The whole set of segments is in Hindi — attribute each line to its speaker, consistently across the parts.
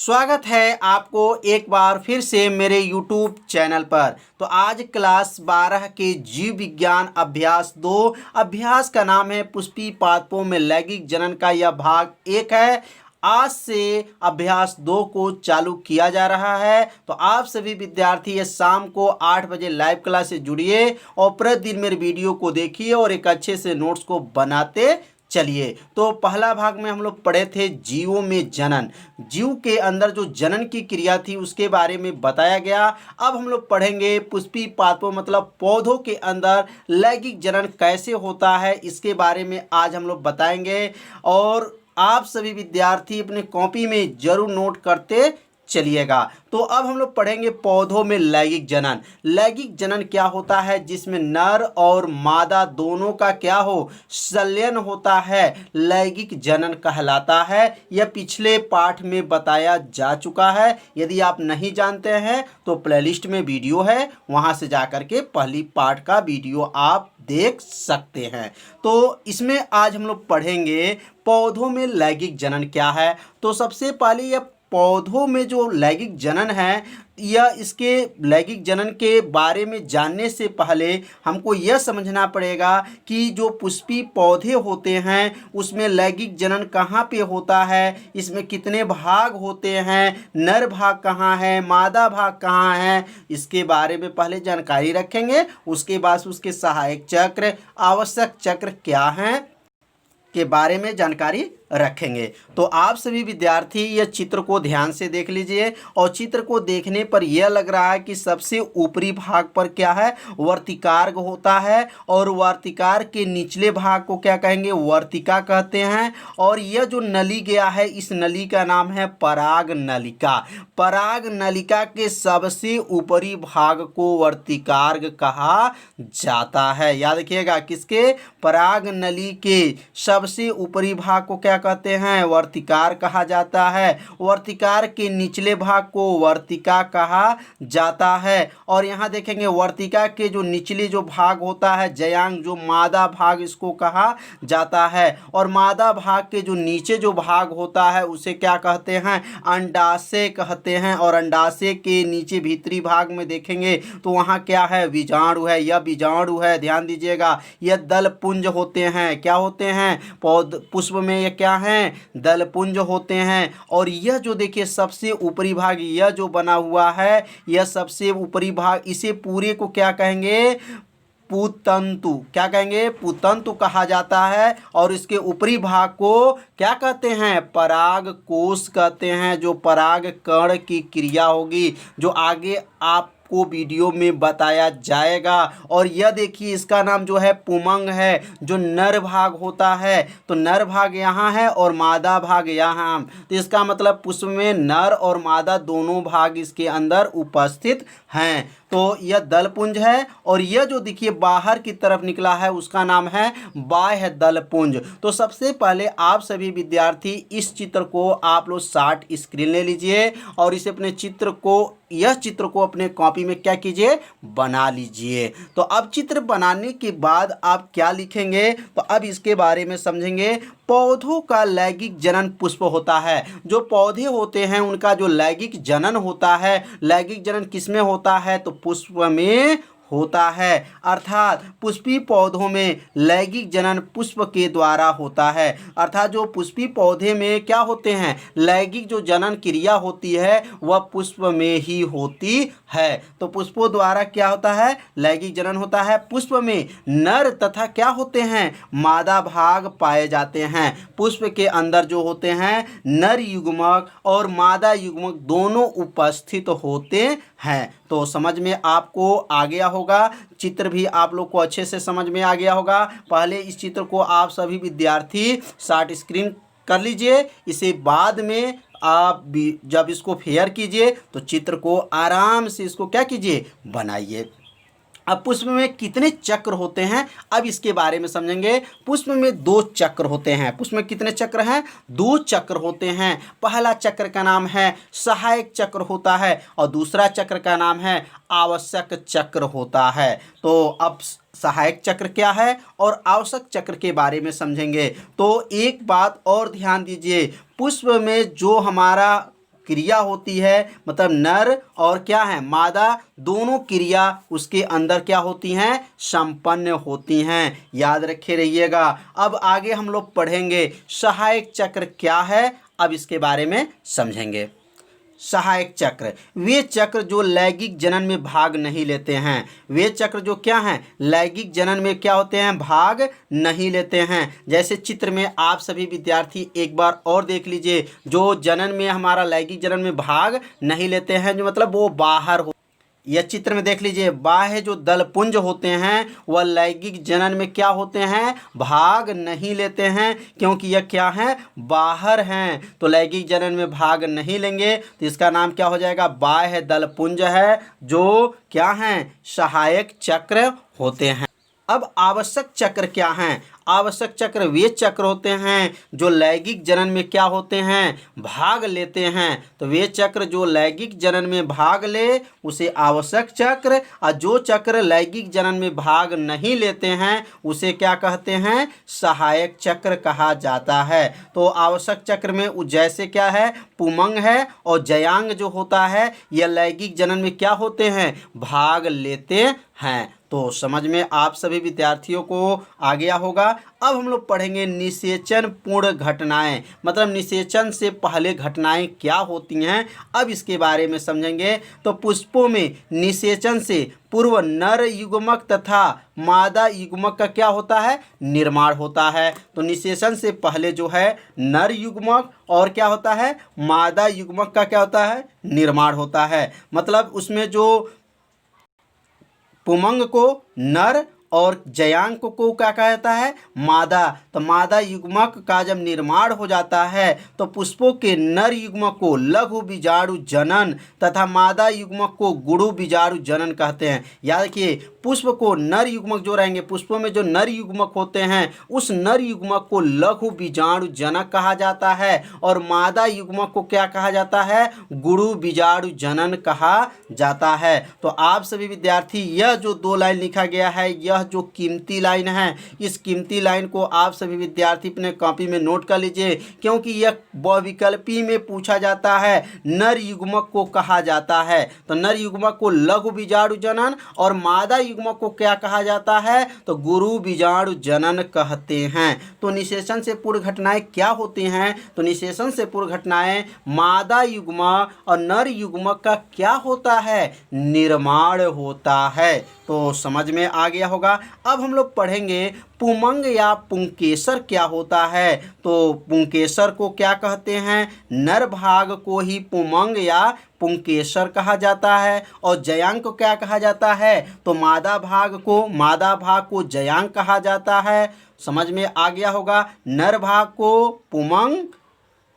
Speaker 1: स्वागत है आपको एक बार फिर से मेरे YouTube चैनल पर। तो आज क्लास 12 के जीव विज्ञान अभ्यास 2 अभ्यास का नाम है पुष्पी पादपों में लैंगिक जनन का यह भाग 1 है। आज से अभ्यास 2 को चालू किया जा रहा है। तो आप सभी विद्यार्थी ये शाम को 8 बजे लाइव क्लास से जुड़िए और प्रतिदिन मेरे वीडियो को देखिए और एक अच्छे से नोट्स को बनाते चलिए। तो पहला भाग में हम लोग पढ़े थे जीवों में जनन, जीव के अंदर जो जनन की क्रिया थी उसके बारे में बताया गया। अब हम लोग पढ़ेंगे पुष्पी पादपों मतलब पौधों के अंदर लैंगिक जनन कैसे होता है, इसके बारे में आज हम लोग बताएंगे। और आप सभी विद्यार्थी अपने कॉपी में जरूर नोट करते चलिएगा। तो अब हम लोग पढ़ेंगे पौधों में लैंगिक जनन। लैंगिक जनन क्या होता है? जिसमें नर और मादा दोनों का क्या हो, संलयन होता है, लैंगिक जनन कहलाता है। यह पिछले पाठ में बताया जा चुका है। यदि आप नहीं जानते हैं तो प्लेलिस्ट में वीडियो है, वहां से जाकर के पहली पाठ का वीडियो आप देख सकते हैं। तो इसमें आज हम लोग पढ़ेंगे पौधों में लैंगिक जनन क्या है। तो सबसे पहले यह पौधों में जो लैंगिक जनन है, यह इसके लैंगिक जनन के बारे में जानने से पहले हमको यह समझना पड़ेगा कि जो पुष्पी पौधे होते हैं उसमें लैंगिक जनन कहाँ पे होता है, इसमें कितने भाग होते हैं, नर भाग कहाँ है, मादा भाग कहाँ है, इसके बारे में पहले जानकारी रखेंगे। उसके बाद उसके सहायक चक्र, आवश्यक चक्र क्या हैं के बारे में जानकारी रखेंगे। तो आप सभी विद्यार्थी यह चित्र को ध्यान से देख लीजिए और चित्र को देखने पर यह लग रहा है कि सबसे ऊपरी भाग पर क्या है, वर्तिकार्ग होता है और वर्तिकार के निचले भाग को क्या कहेंगे, वर्तिका कहते हैं। और यह जो नली गया है इस नली का नाम है पराग नलिका। पराग नलिका के सबसे ऊपरी भाग को वर्तिकार्ग कहा जाता है। याद रखिएगा, किसके, पराग नली के सबसे ऊपरी भाग को क्या कहते हैं, वर्तिकार कहा जाता है। वर्तिकार के निचले भाग को वर्तिका कहा जाता है। और यहाँ देखेंगे वर्तिका के जो निचले जो भाग होता है जयांग, जो मादा भाग, इसको कहा जाता है। और मादा भाग के जो नीचे जो भाग होता है उसे क्या कहते हैं, अंडाशय कहते हैं। और अंडाशय के नीचे भीतरी भाग में देखेंगे तो वहाँ क्या है, बीजाणु है। यह बीजाणु है, ध्यान दीजिएगा। यह दल पुंज होते हैं। क्या होते हैं, पुष्प में ये क्या हैं, दल पुंज होते हैं। और यह जो देखिए सबसे ऊपरी भाग यह जो बना हुआ है, यह सबसे ऊपरी भाग, इसे पूरे को क्या कहेंगे, पुतंतु। क्या कहेंगे, पुतंतु कहा जाता है। और इसके ऊपरी भाग को क्या कहते हैं, पराग कोश कहते हैं। जो पराग कण की क्रिया होगी जो आगे आप को वीडियो में बताया जाएगा। और यह देखिए इसका नाम जो है पुमंग है, जो नर भाग होता है। तो नर भाग यहाँ है और मादा भाग यहाँ। तो इसका मतलब पुष्प में नर और मादा दोनों भाग इसके अंदर उपस्थित हैं। तो यह दलपुंज है। और यह जो देखिए बाहर की तरफ निकला है उसका नाम है बाह्य दलपुंज। तो सबसे पहले आप सभी विद्यार्थी इस चित्र को आप लोग शार्ट स्क्रीन ले लीजिए और इसे अपने चित्र को, यह चित्र को अपने कॉपी में क्या कीजिए, बना लीजिए। तो अब चित्र बनाने के बाद आप क्या लिखेंगे, तो अब इसके बारे में समझेंगे। पौधों का लैंगिक जनन पुष्प होता है। जो पौधे होते हैं उनका जो लैंगिक जनन होता है, लैंगिक जनन किसमें होता है, तो पुष्प में होता है। अर्थात पुष्पी पौधों में लैंगिक जनन पुष्प के द्वारा होता है। अर्थात जो पुष्पी पौधे में क्या होते हैं, लैंगिक जो जनन क्रिया होती है वह पुष्प में ही होती है। तो पुष्पों द्वारा क्या होता है, लैंगिक जनन होता है। पुष्प में नर तथा क्या होते हैं, मादा भाग पाए जाते हैं। पुष्प के अंदर जो होते हैं नर युग्मक और मादा युग्मक दोनों उपस्थित होते हैं। तो समझ में आपको आ गया होगा, चित्र भी आप लोग को अच्छे से समझ में आ गया होगा। पहले इस चित्र को आप सभी विद्यार्थी शार्ट स्क्रीन कर लीजिए। इसे बाद में आप भी जब इसको फेयर कीजिए तो चित्र को आराम से इसको क्या कीजिए, बनाइए। अब पुष्प में कितने चक्र होते हैं, अब इसके बारे में समझेंगे। पुष्प में 2 चक्र होते हैं। पुष्प में कितने चक्र हैं, 2 चक्र होते हैं। पहला चक्र का नाम है सहायक चक्र होता है और दूसरा चक्र का नाम है आवश्यक चक्र होता है। तो अब सहायक चक्र क्या है और आवश्यक चक्र के बारे में समझेंगे। तो एक बात और ध्यान दीजिए, पुष्प में जो हमारा क्रिया होती है, मतलब नर और क्या है मादा दोनों क्रिया उसके अंदर क्या होती हैं, संपन्न होती हैं। याद रखे रहिएगा। अब आगे हम लोग पढ़ेंगे सहायक चक्र क्या है, अब इसके बारे में समझेंगे। सहायक चक्र वे चक्र जो लैंगिक जनन में भाग नहीं लेते हैं। वे चक्र जो क्या हैं, लैंगिक जनन में क्या होते हैं, भाग नहीं लेते हैं। जैसे चित्र में आप सभी विद्यार्थी एक बार और देख लीजिए, जो जनन में हमारा लैंगिक जनन में भाग नहीं लेते हैं, जो मतलब वो बाहर हो। यह चित्र में देख लीजिए, बाह्य जो दलपुंज होते हैं वह लैंगिक जनन में क्या होते हैं, भाग नहीं लेते हैं, क्योंकि यह क्या है, बाहर हैं। तो लैंगिक जनन में भाग नहीं लेंगे तो इसका नाम क्या हो जाएगा, बाह्य दलपुंज है, जो क्या हैं, सहायक चक्र होते हैं। अब आवश्यक चक्र क्या हैं? आवश्यक चक्र वे चक्र होते हैं जो लैंगिक जनन में क्या होते हैं, भाग लेते हैं। तो वे चक्र जो लैंगिक जनन में भाग ले उसे आवश्यक चक्र, और जो चक्र लैंगिक जनन में भाग नहीं लेते हैं उसे क्या कहते हैं, सहायक चक्र कहा जाता है। तो आवश्यक चक्र में जैसे क्या है, पुमंग है और जयांग जो होता है यह लैंगिक जनन में क्या होते हैं, भाग लेते हैं। तो समझ में आप सभी विद्यार्थियों को आ गया होगा। अब हम लोग पढ़ेंगे निषेचन पूर्ण घटनाएं, मतलब निषेचन से पहले घटनाएं क्या होती हैं, अब इसके बारे में समझेंगे। तो पुष्पों में निषेचन से पूर्व नर युग्मक तथा मादा युग्मक का क्या होता है, निर्माण होता है। तो निषेचन से पहले जो है नर युग्मक और क्या होता है, मादा युग्मक का क्या होता है, निर्माण होता है। मतलब उसमें जो पुमंग को नर और जयांग को क्या कहा जाता है, मादा। तो मादा युग्मक का जब निर्माण हो जाता है तो पुष्पों के नर युग्मक को लघु बीजाणु जनन तथा मादा युग्मक को गुरु बीजाणु जनन कहते हैं। याद रखिए, पुष्प को नर युग्मक जो रहेंगे, पुष्पों में जो नर युग्मक होते हैं उस नर युग्मक को लघु बीजाणु जनक कहा जाता है, और मादा युग्मक को क्या कहा जाता है, गुरु बीजाणु जनन कहा जाता है। तो आप सभी विद्यार्थी यह जो दो लाइन लिखा गया है, यह जो कीमती लाइन है, इस कीमती लाइन को आप सभी विद्यार्थी अपने कॉपी में नोट कर लीजिए, क्योंकि यह बहुविकल्पी में पूछा जाता है। नर युग्मक को कहा जाता है, तो नर युग्मक को लघु बीजाणु जनन और मादा युग्मक को क्या कहा जाता है, तो गुरु बीजाणु जनन कहते हैं। तो निषेचन से पूर्व घटनाएं क्या होती हैं, तो निषेचन से पूर्व घटनाएं मादा युग्मक और नर युग्मक का क्या होता है, निर्माण होता है। तो समझ में आ गया होगा। अब हम लोग पढ़ेंगे पुमंग या पुंकेसर क्या होता है। तो पुंकेसर को क्या कहते हैं, नर भाग को ही पुमंग या पुंकेसर कहा जाता है, और जयांग को क्या कहा जाता है, तो मादा भाग को जयांग कहा जाता है। समझ में आ गया होगा। नर भाग को पुमंग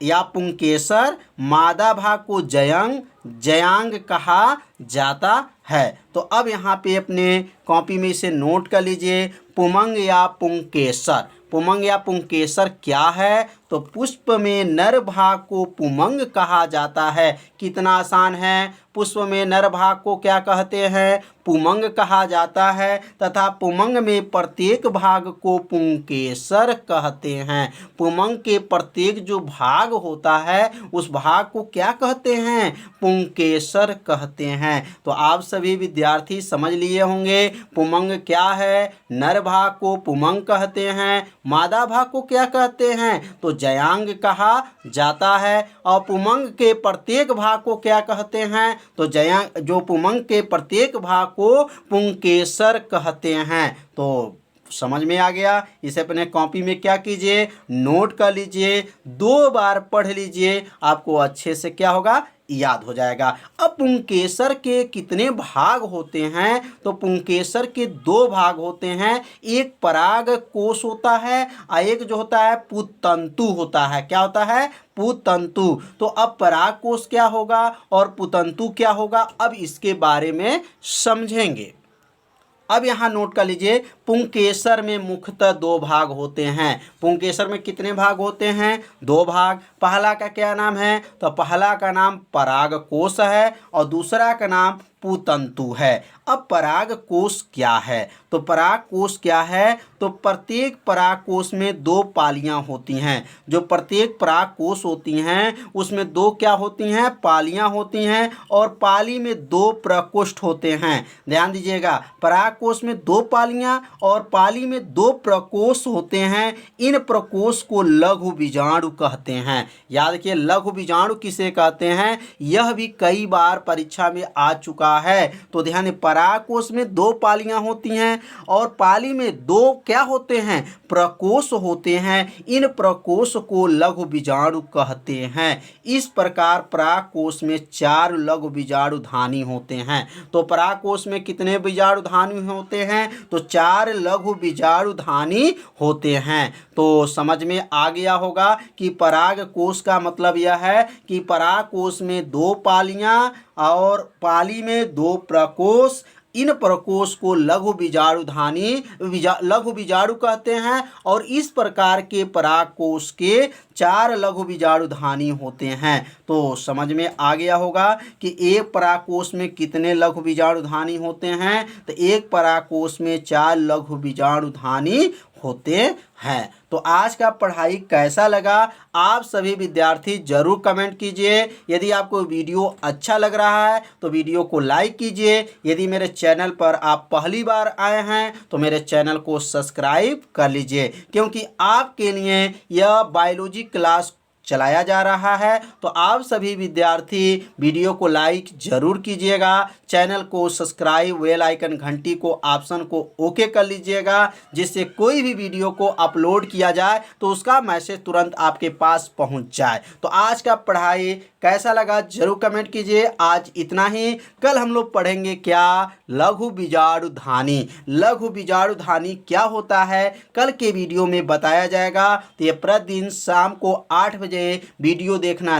Speaker 1: या पुंकेसर, मादा भाग को जयांग कहा जाता है। तो अब यहाँ पे अपने कॉपी में इसे नोट कर लीजिए, पुमंग या पुंकेसर। पुमंग या पुंकेसर क्या है, तो पुष्प में नर भाग को पुमंग कहा जाता है। कितना आसान है, पुष्प में नर भाग को क्या कहते हैं, पुमंग कहा जाता है, तथा पुमंग में प्रत्येक भाग को पुंकेसर कहते हैं। पुमंग के प्रत्येक जो भाग होता है उस भाग को क्या कहते हैं, पुंकेसर कहते हैं। तो आप सभी विद्यार्थी समझ लिए होंगे पुमंग क्या है, नर भाग को पुमंग कहते हैं, मादा भाग को क्या कहते हैं, तो जयांग कहा जाता है, और पुमंग के प्रत्येक भाग को क्या कहते हैं, तो जयांग, जो पुमंग के प्रत्येक भाग को पुंकेसर कहते हैं। तो समझ में आ गया। इसे अपने कॉपी में क्या कीजिए, नोट कर लीजिए, 2 बार पढ़ लीजिए, आपको अच्छे से क्या होगा, याद हो जाएगा। अब पुंकेसर के कितने भाग होते हैं, तो पुंकेसर के 2 भाग होते हैं। एक पराग कोश होता है और एक जो होता है पुतंतु होता है। क्या होता है, पुतंतु। तो अब पराग कोश क्या होगा और पुतंतु क्या होगा, अब इसके बारे में समझेंगे। अब यहाँ नोट कर लीजिए, पुंकेसर में मुख्यतः 2 भाग होते हैं। पुंकेसर में कितने भाग होते हैं, 2 भाग। पहला का क्या नाम है, तो पहला का नाम पराग कोश है और दूसरा का नाम पुतंतु है। अब परागकोश क्या है? तो परागकोश क्या है? तो प्रत्येक परागकोश में दो पालियां होती हैं। जो प्रत्येक परागकोश होती हैं उसमें दो क्या होती हैं? पालियां होती हैं, और पाली में दो प्रकोष्ठ होते हैं। ध्यान दीजिएगा, परागकोश में दो पालियां और पाली में दो प्रकोष्ठ होते हैं। इन प्रकोष्ठ को लघु बीजाणु कहते हैं। याद रखिए, लघु बीजाणु किसे कहते हैं? यह भी कई बार परीक्षा में आ चुका है। तो ध्यान, परागकोश में दो पालियां होती हैं और पाली में दो क्या होते हैं? प्रकोष्ठ होते हैं। इन प्रकोष्ठ को लघु बीजाणु कहते हैं। इस प्रकार परागकोश में 4 लघु बीजाणुधानी होते हैं। तो परागकोश में कितने बीजाणुधानी होते हैं? तो 4 लघु बीजाणुधानी होते हैं। तो समझ में आ गया होगा कि परागकोश का मतलब यह है कि परागकोश में दो पालियां और पाली में दो प्रकोष्ठ। इन प्रकोष्ठ को लघु बीजाणु कहते हैं, और इस प्रकार के परागकोश के 4 लघु बीजाणुधानी होते हैं। तो समझ में आ गया होगा कि एक परागकोश में कितने लघु बीजाणुधानी होते हैं? तो एक परागकोश में 4 लघु बीजाणुधानी होते हैं। तो आज का पढ़ाई कैसा लगा? आप सभी विद्यार्थी जरूर कमेंट कीजिए। यदि आपको वीडियो अच्छा लग रहा है तो वीडियो को लाइक कीजिए। यदि मेरे चैनल पर आप पहली बार आए हैं तो मेरे चैनल को सब्सक्राइब कर लीजिए, क्योंकि आपके लिए यह बायोलॉजी क्लास चलाया जा रहा है। तो आप सभी विद्यार्थी वीडियो को लाइक जरूर कीजिएगा, चैनल को सब्सक्राइब, बेल आइकन घंटी को ऑप्शन को ओके कर लीजिएगा, जिससे कोई भी वीडियो को अपलोड किया जाए तो उसका मैसेज तुरंत आपके पास पहुंच जाए। तो आज का पढ़ाई कैसा लगा जरूर कमेंट कीजिए। आज इतना ही। कल हम लोग पढ़ेंगे क्या? लघु बीजाणुधानी। लघु बीजाणुधानी क्या होता है कल के वीडियो में बताया जाएगा। तो ये प्रतिदिन शाम को 8 बजे वीडियो देखना